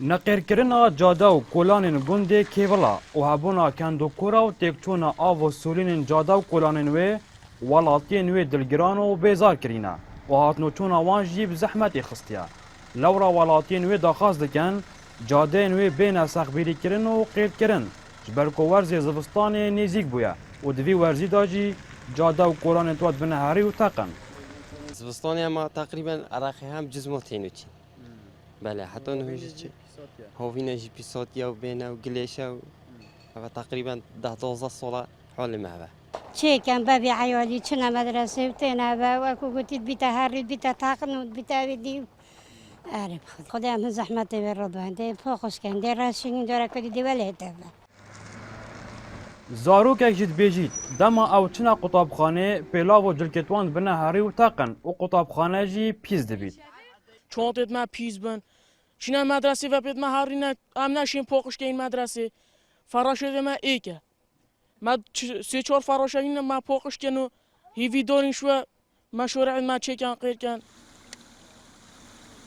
نقیرکرنا جاده و کلان گنده کیولا و هبونا کندوکورا و تکچونا آو و سولین جاده و کلان وی ولاتین وی دلگران و بیزار کرینا و هاتنو چونا وان جیب زحمت خستیا لورا ولاتین وی داخواست دکن جاده وی بین سخبیری کرن و قید کرن جبرکو ورزی زبستان نزیک بویا و دوی ورزی داجی جاده و کلان تواد بنهاری و تاقن زبستان ما تقریبا عراقی هم جزمتين وچی بله حتی نهوجی هوفينا جي بيساتيا وبينا وقليشة تقريبا 10-12 صلاة حول المعبا چه کن بابی عیالی چنا مدرسه و تینا با و کو گوتید بیتا هری بیتا تاقنود بیتا ویدی عرب خدا هم زحمت به رضوان ده فوقش کن ده راشین داره کدی دی ولیته زاروکek jî dibêjît dema ew çina qutabxanê pêlav û cilketwan bine herî û teqin û qutabxane jî pîs dibît. چونتت ما پیز بن شنا مدرسه و بيت ما هارينا ام ناشين پوقش كاين مدرسه فراشه ما ايكه ما سي چور فراشه این ما پوقش کنو هیوی دورین شو مشورع ما چيكان غير كان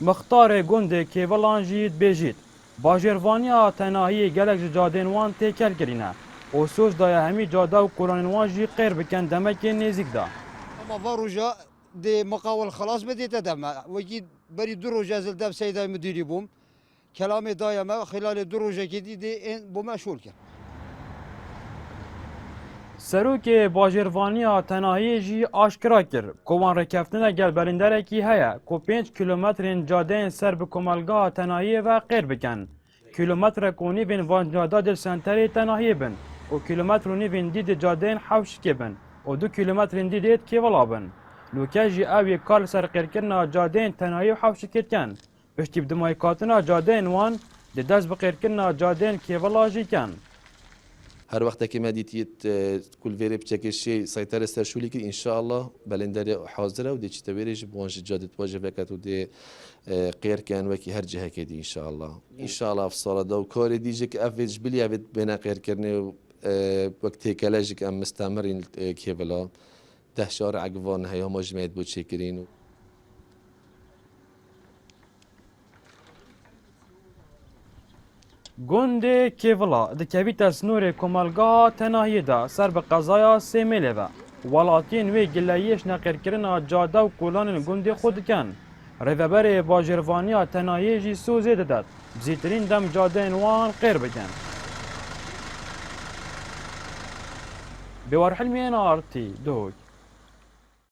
Mixtarê gundê kêvalan jî dibêjît bajêrvaniya tenahiyê gelek ji cadên wan têkel kirîne û soz daye hemî cada û kolanên wan jî qêr bikin demekê nêzik da. اما باروجا دي مقاول خلاص بديت ادم وجي بري دروجا زلدم سيدا مديري بوم كلامي دايما خلال دروجا كدي دي بوم شول كان Serokê bajêrvaniya tenahiyê jî aşkira kir ku wan rêkeftina gel berînderekî heye ku 5 kilometrên cadeyên ser bi komelgeha tenahiyê ve qêr bikin. Kilometrek û nîvên van cada dil senterê tenahiyê bin û kilometr û nîvên dîdê cadeyên hewşikê bin û 2 kilometrên dîdê kêvala bin. Lûke jî ew yê kar li ser qêrkirina cadeyên tenahiyê û hewşikê dikin. Piştî bi dimaykatina cadeyên wan di dest bi qêrkirina cadeyên kêvala jî kin. هر وقت که مدیتیت کل وری بچکشی سایتر استرشولی که ان شاء الله بلندری حاضره و دی چتویریش بونج جادت واجه وقت و دی غیر کن و کی هر جهه کدی ان شاء الله ان شاء الله في صاله دو کار دیجه که افیج بلی افید بنا غیر کرنه وقتی کلاجک ام مستمرین که بلا ده شهر عقوان هی هم جمعیت بود شکرین Gundê Kêvila dikevîte snorê komelgeha tenahiyê de ser bi qezaya Sêmêlê ve. Welatiyên wê gileyî şneqêrkirina cada û kolanên gundê xwe dikin. Rêveberê bajêrvaniya tenahiyê jî sozê dide bizîtirîn dem cadeyên wan qêr bikin. Bêwarhilmiyên Artî Duhok.